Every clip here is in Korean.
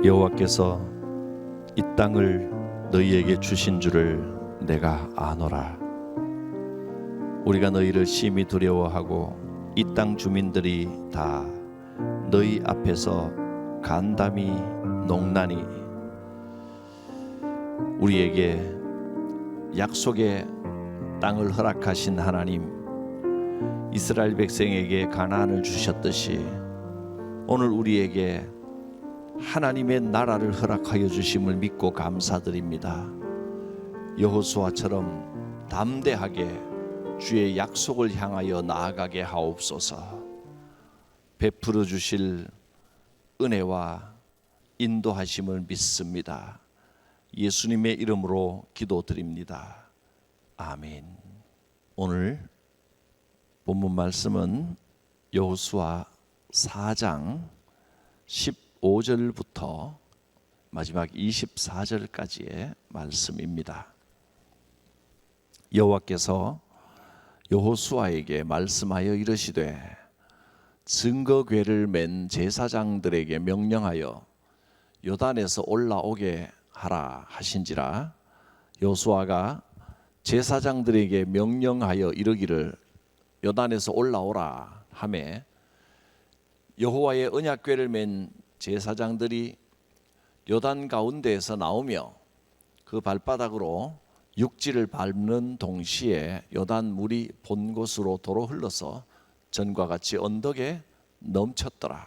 여호와께서 이 땅을 너희에게 주신 줄을 내가 아노라. 우리가 너희를 심히 두려워하고 이 땅 주민들이 다 너희 앞에서 간담이 농나니 우리에게 약속의 땅을 허락하신 하나님, 이스라엘 백성에게 가나안을 주셨듯이 오늘 우리에게 하나님의 나라를 허락하여 주심을 믿고 감사드립니다. 여호수아처럼 담대하게 주의 약속을 향하여 나아가게 하옵소서. 베풀어 주실 은혜와 인도하심을 믿습니다. 예수님의 이름으로 기도드립니다. 아멘. 오늘 본문 말씀은 여호수아 4장 15절부터 마지막 24절까지의 말씀입니다. 여호와께서 여호수아에게 말씀하여 이르시되 증거궤를 맨 제사장들에게 명령하여 요단에서 올라오게 하라 하신지라. 여호수아가 제사장들에게 명령하여 이르기를 요단에서 올라오라 하매 여호와의 언약궤를 맨 제사장들이 요단 가운데에서 나오며 그 발바닥으로 육지를 밟는 동시에 요단 물이 본 곳으로 도로 흘러서 전과 같이 언덕에 넘쳤더라.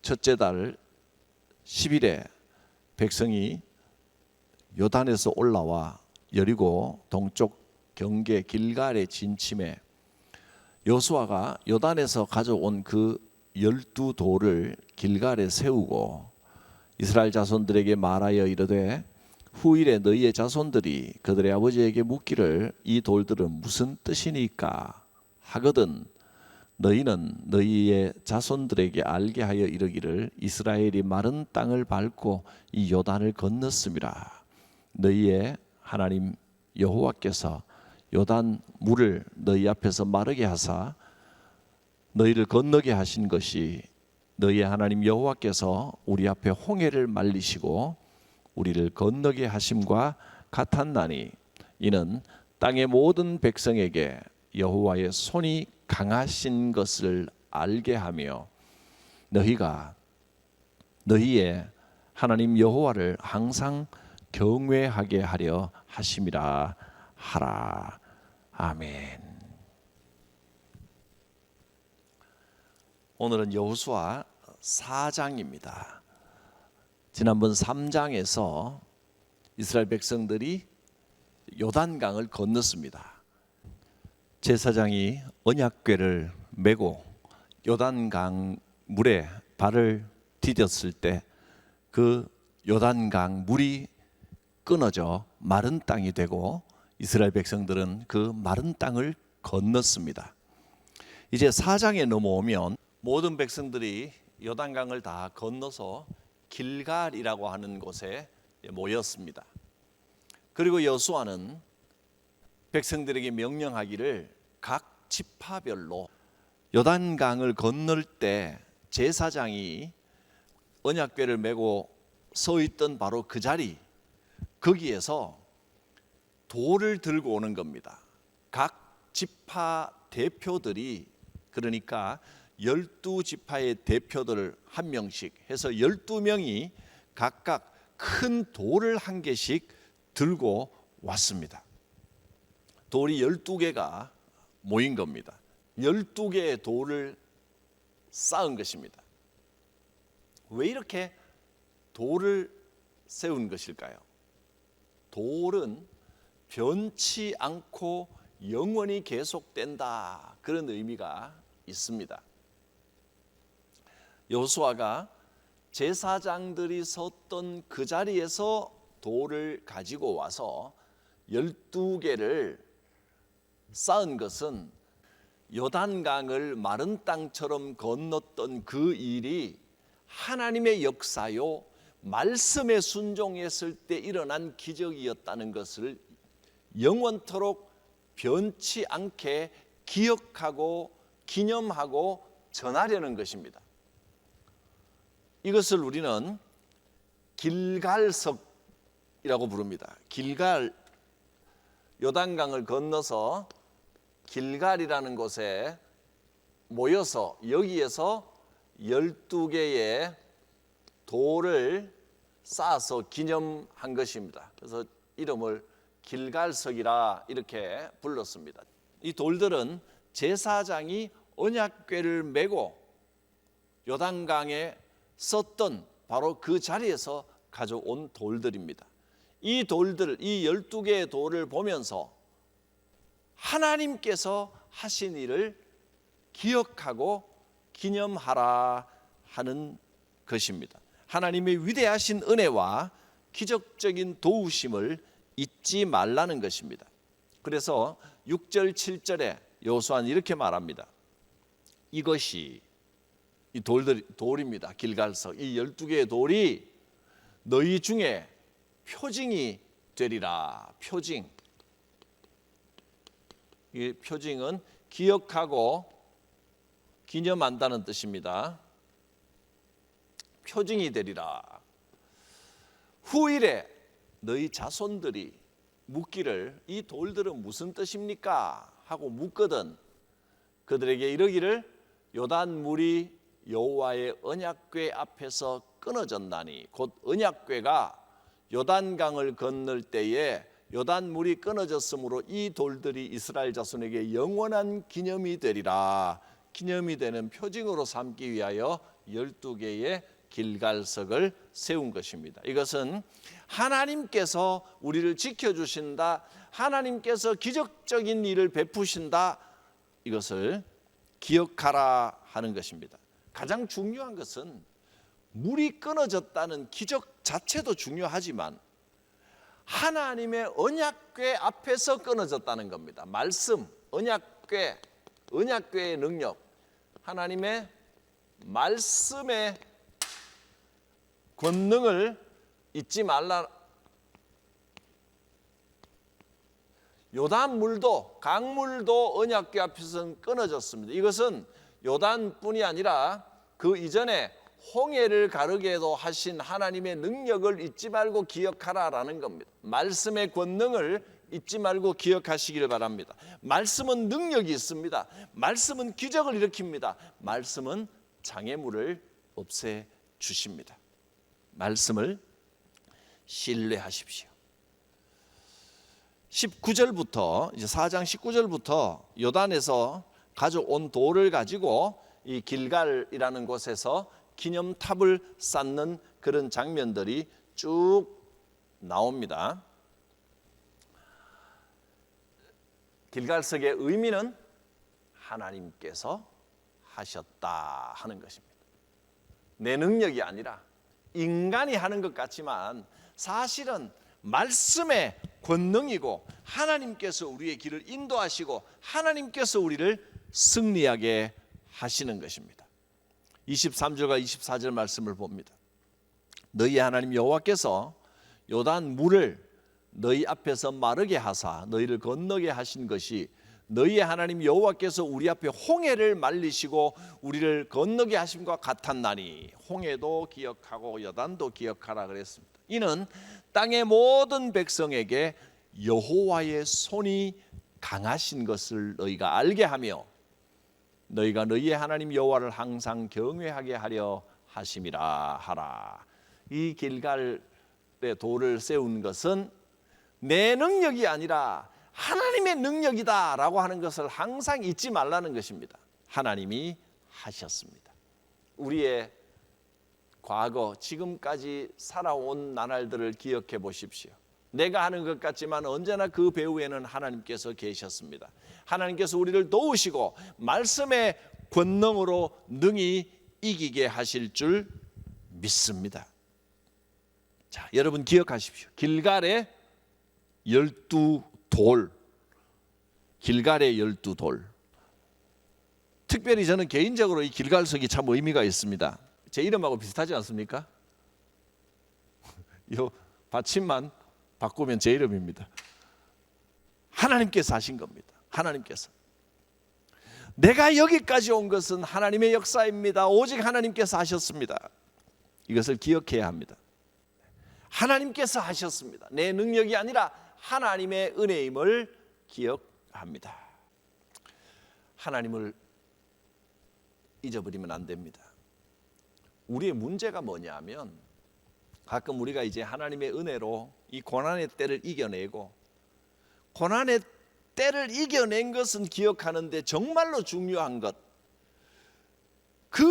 첫째 달 10일에 백성이 요단에서 올라와 여리고 동쪽 경계 길갈에 진침해 여호수아가 요단에서 가져온 그 12돌을 길갈에 세우고 이스라엘 자손들에게 말하여 이르되 후일에 너희의 자손들이 그들의 아버지에게 묻기를 이 돌들은 무슨 뜻이니까 하거든 너희는 너희의 자손들에게 알게 하여 이르기를 이스라엘이 마른 땅을 밟고 이 요단을 건넜음이라. 너희의 하나님 여호와께서 요단 물을 너희 앞에서 마르게 하사 너희를 건너게 하신 것이 너희의 하나님 여호와께서 우리 앞에 홍해를 말리시고 우리를 건너게 하심과 같았나니 이는 땅의 모든 백성에게 여호와의 손이 강하신 것을 알게 하며 너희가 너희의 하나님 여호와를 항상 경외하게 하려 하심이라 하라. 아멘. 오늘은 여호수아 4장입니다. 지난번 3장에서 이스라엘 백성들이 요단강을 건넜습니다. 제사장이 언약궤를 메고 요단강 물에 발을 디뎠을 때 그 요단강 물이 끊어져 마른 땅이 되고 이스라엘 백성들은 그 마른 땅을 건넜습니다. 이제 4장에 넘어오면 모든 백성들이 요단강을 다 건너서 길갈이라고 하는 곳에 모였습니다. 그리고 여호수아는 백성들에게 명령하기를 각 지파별로 요단강을 건널 때 제사장이 언약궤를 메고 서 있던 바로 그 자리 거기에서 돌을 들고 오는 겁니다. 각 지파 대표들이 그러니까 12지파의 대표들 한 명씩 해서 12명이 각각 큰 돌을 한 개씩 들고 왔습니다. 돌이 12개가 모인 겁니다. 12개의 돌을 쌓은 것입니다. 왜 이렇게 돌을 세운 것일까요? 돌은 변치 않고 영원히 계속된다, 그런 의미가 있습니다. 여호수아가 제사장들이 섰던 그 자리에서 돌을 가지고 와서 12개를 쌓은 것은 요단강을 마른 땅처럼 건넜던 그 일이 하나님의 역사요 말씀에 순종했을 때 일어난 기적이었다는 것을 영원토록 변치 않게 기억하고 기념하고 전하려는 것입니다. 이것을 우리는 길갈석이라고 부릅니다. 길갈, 요단강을 건너서 길갈이라는 곳에 모여서 여기에서 12개의 돌을 쌓아서 기념한 것입니다. 그래서 이름을 길갈석이라 이렇게 불렀습니다. 이 돌들은 제사장이 언약궤를 메고 요단강에 썼던 바로 그 자리에서 가져온 돌들입니다. 이 돌들, 이 12개의 돌을 보면서 하나님께서 하신 일을 기억하고 기념하라 하는 것입니다. 하나님의 위대하신 은혜와 기적적인 도우심을 잊지 말라는 것입니다. 그래서 6절 7절에 여호수아는 이렇게 말합니다. 이것이 이 돌입니다. 길갈석, 이 12개의 돌이 너희 중에 표징이 되리라. 표징. 이 표징은 기억하고 기념한다는 뜻입니다. 표징이 되리라. 후일에 너희 자손들이 묻기를 이 돌들은 무슨 뜻입니까? 하고 묻거든 그들에게 이르기를 요단 물이 여호와의 언약궤 앞에서 끊어졌나니, 곧 언약궤가 요단강을 건널 때에 요단 물이 끊어졌으므로 이 돌들이 이스라엘 자손에게 영원한 기념이 되리라. 기념이 되는 표징으로 삼기 위하여 12개의 길갈석을 세운 것입니다. 이것은 하나님께서 우리를 지켜주신다, 하나님께서 기적적인 일을 베푸신다, 이것을 기억하라 하는 것입니다. 가장 중요한 것은 물이 끊어졌다는 기적 자체도 중요하지만 하나님의 언약궤 앞에서 끊어졌다는 겁니다. 말씀, 언약궤, 언약궤의 능력, 하나님의 말씀의 권능을 잊지 말라. 요단물도, 강물도 언약궤 앞에서는 끊어졌습니다. 이것은 요단뿐이 아니라 그 이전에 홍해를 가르게도 하신 하나님의 능력을 잊지 말고 기억하라라는 겁니다. 말씀의 권능을 잊지 말고 기억하시기를 바랍니다. 말씀은 능력이 있습니다. 말씀은 기적을 일으킵니다. 말씀은 장애물을 없애 주십니다. 말씀을 신뢰하십시오. 19절부터 이제 4장 19절부터 요단에서 가져온 돌을 가지고 이 길갈이라는 곳에서 기념탑을 쌓는 그런 장면들이 쭉 나옵니다. 길갈석의 의미는 하나님께서 하셨다 하는 것입니다. 내 능력이 아니라 인간이 하는 것 같지만 사실은 말씀의 권능이고 하나님께서 우리의 길을 인도하시고 하나님께서 우리를 승리하게 하시는 것입니다. 23절과 24절 말씀을 봅니다. 너희 하나님 여호와께서 요단 물을 너희 앞에서 마르게 하사 너희를 건너게 하신 것이 너희의 하나님 여호와께서 우리 앞에 홍해를 말리시고 우리를 건너게 하심과 같았나니, 홍해도 기억하고 요단도 기억하라 그랬습니다. 이는 땅의 모든 백성에게 여호와의 손이 강하신 것을 너희가 알게 하며 너희가 너희의 하나님 여호와를 항상 경외하게 하려 하심이라 하라. 이 길갈의 돌을 세운 것은 내 능력이 아니라 하나님의 능력이다라고 하는 것을 항상 잊지 말라는 것입니다. 하나님이 하셨습니다. 우리의 과거, 지금까지 살아온 나날들을 기억해 보십시오. 내가 하는 것 같지만 언제나 그 배후에는 하나님께서 계셨습니다. 하나님께서 우리를 도우시고 말씀의 권능으로 능히 이기게 하실 줄 믿습니다. 자, 여러분 기억하십시오. 길갈의 12돌, 길갈의 12돌. 특별히 저는 개인적으로 이 길갈석이 참 의미가 있습니다. 제 이름하고 비슷하지 않습니까? 이 받침만 바꾸면 제 이름입니다. 하나님께서 하신 겁니다. 하나님께서. 내가 여기까지 온 것은 하나님의 역사입니다. 오직 하나님께서 하셨습니다. 이것을 기억해야 합니다. 하나님께서 하셨습니다. 내 능력이 아니라 하나님의 은혜임을 기억합니다. 하나님을 잊어버리면 안 됩니다. 우리의 문제가 뭐냐면 가끔 우리가 이제 하나님의 은혜로 이 고난의 때를 이겨내고, 고난의 때를 이겨낸 것은 기억하는데 정말로 중요한 것, 그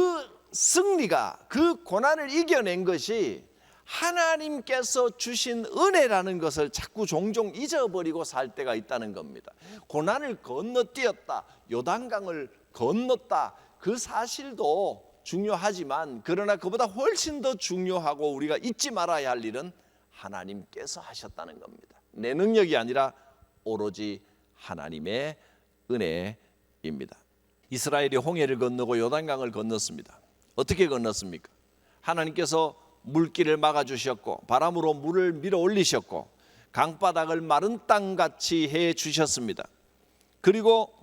승리가, 그 고난을 이겨낸 것이 하나님께서 주신 은혜라는 것을 자꾸 종종 잊어버리고 살 때가 있다는 겁니다. 고난을 건너뛰었다, 요단강을 건넜다, 그 사실도 중요하지만 그러나 그보다 훨씬 더 중요하고 우리가 잊지 말아야 할 일은 하나님께서 하셨다는 겁니다. 내 능력이 아니라 오로지 하나님의 은혜입니다. 이스라엘이 홍해를 건너고 요단강을 건넜습니다. 어떻게 건넜습니까? 하나님께서 물길을 막아주셨고 바람으로 물을 밀어 올리셨고 강바닥을 마른 땅같이 해주셨습니다. 그리고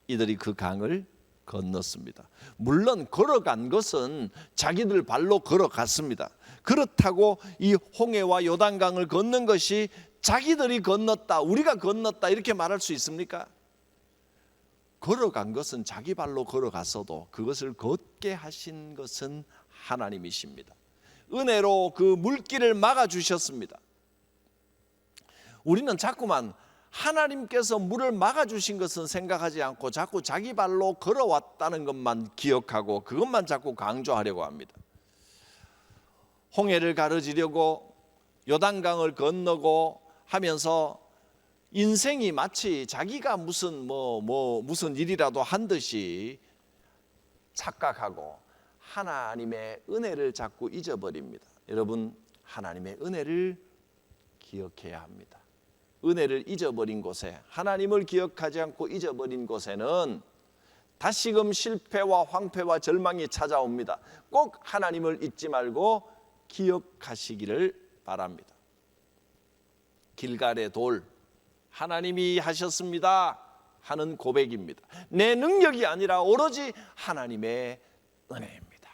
이들이 그 강을 건넜습니다. 물론 걸어간 것은 자기들 발로 걸어갔습니다. 그렇다고 이 홍해와 요단강을 건넌 것이 자기들이 건넜다, 우리가 건넜다 이렇게 말할 수 있습니까? 걸어간 것은 자기 발로 걸어갔어도 그것을 걷게 하신 것은 하나님이십니다. 은혜로 그 물길을 막아주셨습니다. 우리는 자꾸만 하나님께서 물을 막아주신 것은 생각하지 않고 자꾸 자기 발로 걸어왔다는 것만 기억하고 그것만 자꾸 강조하려고 합니다. 홍해를 가르지려고 요단강을 건너고 하면서 인생이 마치 자기가 무슨 일이라도 한 듯이 착각하고 하나님의 은혜를 자꾸 잊어버립니다. 여러분, 하나님의 은혜를 기억해야 합니다. 은혜를 잊어버린 곳에, 하나님을 기억하지 않고 잊어버린 곳에는 다시금 실패와 황폐와 절망이 찾아옵니다. 꼭 하나님을 잊지 말고 기억하시기를 바랍니다. 길갈의 돌, 하나님이 하셨습니다 하는 고백입니다. 내 능력이 아니라 오로지 하나님의 은혜입니다.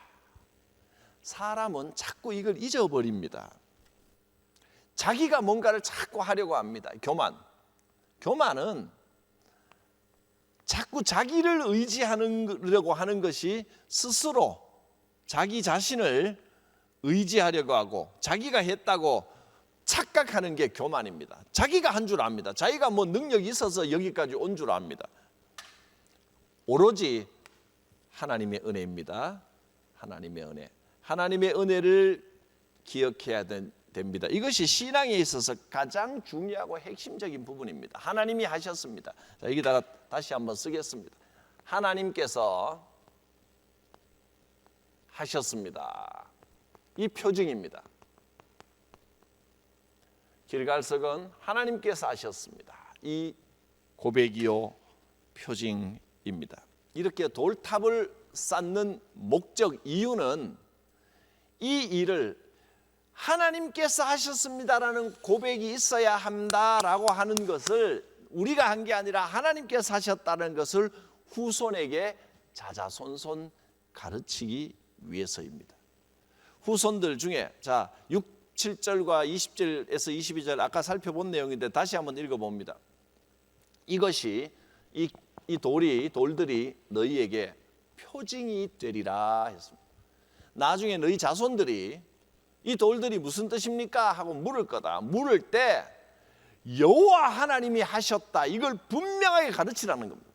사람은 자꾸 이걸 잊어버립니다. 자기가 뭔가를 자꾸 하려고 합니다. 교만은 자꾸 자기를 의지하려고 하는 것이 스스로 자기 자신을 의지하려고 하고 자기가 했다고 착각하는 게 교만입니다. 자기가 한 줄 압니다. 자기가 능력이 있어서 여기까지 온 줄 압니다. 오로지 하나님의 은혜입니다. 하나님의 은혜. 하나님의 은혜를 기억해야 됩니다. 이것이 신앙에 있어서 가장 중요하고 핵심적인 부분입니다. 하나님이 하셨습니다. 자, 여기다가 다시 한번 쓰겠습니다. 하나님께서 하셨습니다. 이 표징입니다. 길갈석은 하나님께서 하셨습니다. 이 고백이요 표징입니다. 이렇게 돌탑을 쌓는 목적, 이유는 이 일을 하나님께서 하셨습니다라는 고백이 있어야 한다라고 하는 것을 우리가 한 게 아니라 하나님께서 하셨다는 것을 후손에게 자자손손 가르치기 위해서입니다. 후손들 중에 7절과 20절에서 22절 아까 살펴본 내용인데 다시 한번 읽어봅니다. 이것이 이 돌들이 너희에게 표징이 되리라 했습니다. 나중에 너희 자손들이 이 돌들이 무슨 뜻입니까? 하고 물을 거다. 물을 때 여호와 하나님이 하셨다. 이걸 분명하게 가르치라는 겁니다.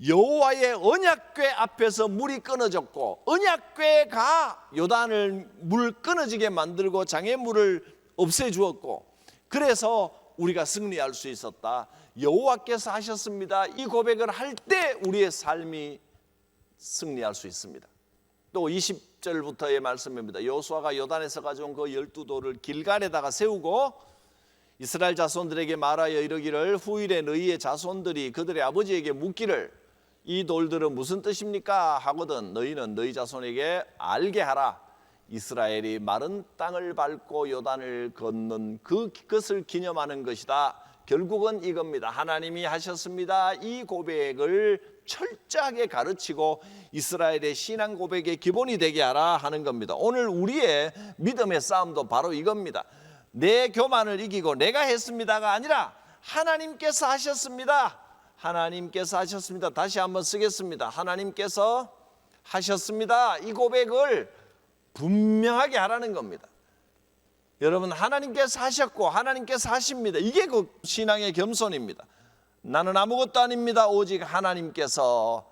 여호와의 언약궤 앞에서 물이 끊어졌고 언약궤가 요단을 물 끊어지게 만들고 장애물을 없애주었고 그래서 우리가 승리할 수 있었다. 여호와께서 하셨습니다. 이 고백을 할 때 우리의 삶이 승리할 수 있습니다. 또 20절부터의 말씀입니다. 여호수아가 요단에서 가져온 그 12돌을 길갈에다가 세우고 이스라엘 자손들에게 말하여 이르기를 후일에 너희의 자손들이 그들의 아버지에게 묻기를 이 돌들은 무슨 뜻입니까? 하거든 너희는 너희 자손에게 알게 하라. 이스라엘이 마른 땅을 밟고 요단을 건넌 그것을 기념하는 것이다. 결국은 이겁니다. 하나님이 하셨습니다. 이 고백을 철저하게 가르치고 이스라엘의 신앙 고백의 기본이 되게 하라 하는 겁니다. 오늘 우리의 믿음의 싸움도 바로 이겁니다. 내 교만을 이기고 내가 했습니다가 아니라 하나님께서 하셨습니다. 하나님께서 하셨습니다. 다시 한번 쓰겠습니다. 하나님께서 하셨습니다. 이 고백을 분명하게 하라는 겁니다. 여러분, 하나님께서 하셨고 하나님께서 하십니다. 이게 그 신앙의 겸손입니다. 나는 아무것도 아닙니다. 오직 하나님께서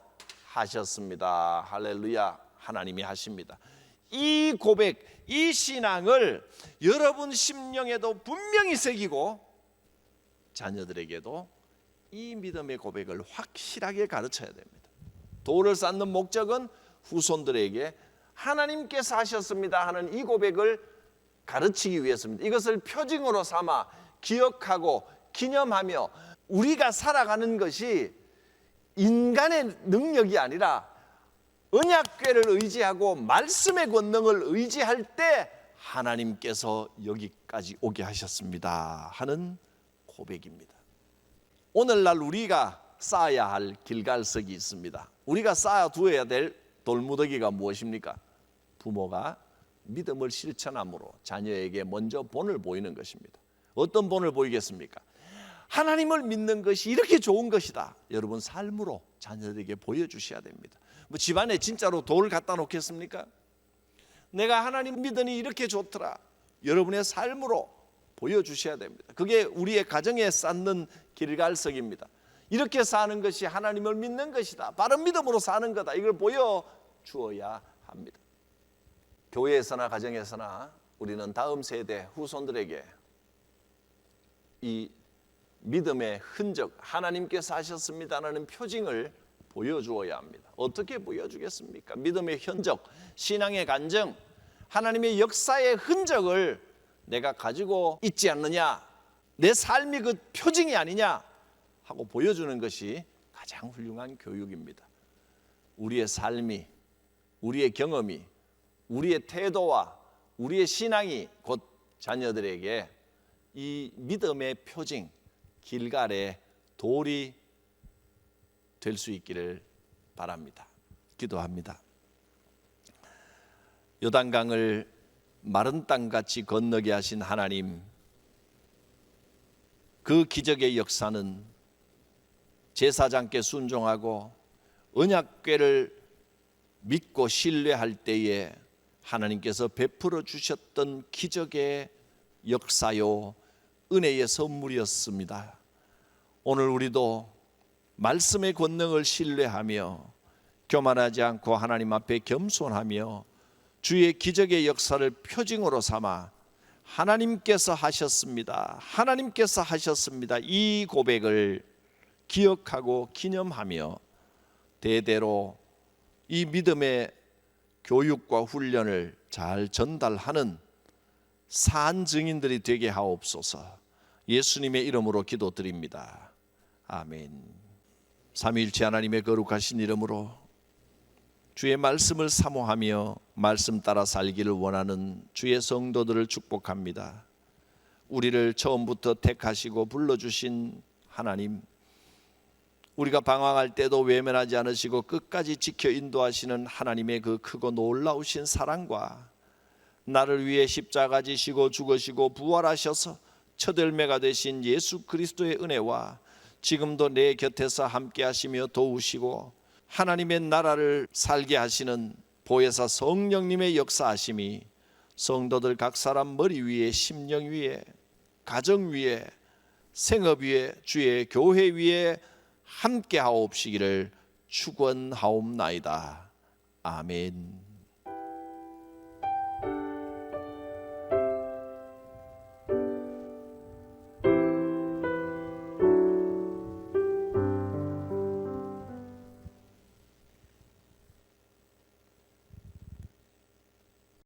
하셨습니다. 할렐루야. 하나님이 하십니다. 이 고백, 이 신앙을 여러분 심령에도 분명히 새기고 자녀들에게도 이 믿음의 고백을 확실하게 가르쳐야 됩니다. 돌을 쌓는 목적은 후손들에게 하나님께서 하셨습니다 하는 이 고백을 가르치기 위해서입니다. 이것을 표징으로 삼아 기억하고 기념하며 우리가 살아가는 것이 인간의 능력이 아니라 언약궤를 의지하고 말씀의 권능을 의지할 때 하나님께서 여기까지 오게 하셨습니다 하는 고백입니다. 오늘날 우리가 쌓아야 할 길갈석이 있습니다. 우리가 쌓아두어야 될 돌무더기가 무엇입니까? 부모가 믿음을 실천함으로 자녀에게 먼저 본을 보이는 것입니다. 어떤 본을 보이겠습니까? 하나님을 믿는 것이 이렇게 좋은 것이다. 여러분 삶으로 자녀들에게 보여주셔야 됩니다. 뭐 집안에 진짜로 돌 갖다 놓겠습니까? 내가 하나님 믿으니 이렇게 좋더라. 여러분의 삶으로 보여주셔야 됩니다. 그게 우리의 가정에 쌓는 길갈석입니다. 이렇게 사는 것이 하나님을 믿는 것이다. 바른 믿음으로 사는 거다. 이걸 보여주어야 합니다. 교회에서나 가정에서나 우리는 다음 세대 후손들에게 이 믿음의 흔적, 하나님께서 하셨습니다라는 표징을 보여주어야 합니다. 어떻게 보여주겠습니까? 믿음의 흔적, 신앙의 간증, 하나님의 역사의 흔적을 내가 가지고 있지 않느냐, 내 삶이 그 표징이 아니냐 하고 보여주는 것이 가장 훌륭한 교육입니다. 우리의 삶이, 우리의 경험이, 우리의 태도와 우리의 신앙이 곧 자녀들에게 이 믿음의 표징, 길갈의 돌이 될 수 있기를 바랍니다. 기도합니다. 요단강을 마른 땅같이 건너게 하신 하나님, 그 기적의 역사는 제사장께 순종하고 언약궤를 믿고 신뢰할 때에 하나님께서 베풀어 주셨던 기적의 역사요, 은혜의 선물이었습니다. 오늘 우리도 말씀의 권능을 신뢰하며 교만하지 않고 하나님 앞에 겸손하며 주의 기적의 역사를 표징으로 삼아 하나님께서 하셨습니다, 하나님께서 하셨습니다, 이 고백을 기억하고 기념하며 대대로 이 믿음의 교육과 훈련을 잘 전달하는 산 증인들이 되게 하옵소서. 예수님의 이름으로 기도드립니다. 아멘. 삼위일체 하나님의 거룩하신 이름으로 주의 말씀을 사모하며 말씀 따라 살기를 원하는 주의 성도들을 축복합니다. 우리를 처음부터 택하시고 불러주신 하나님, 우리가 방황할 때도 외면하지 않으시고 끝까지 지켜 인도하시는 하나님의 그 크고 놀라우신 사랑과 나를 위해 십자가 지시고 죽으시고 부활하셔서 첫 열매가 되신 예수 그리스도의 은혜와 지금도 내 곁에서 함께 하시며 도우시고 하나님의 나라를 살게 하시는 보혜사 성령님의 역사하심이 성도들 각 사람 머리 위에, 심령 위에, 가정 위에, 생업 위에, 주의 교회 위에 함께 하옵시기를 축원하옵나이다. 아멘.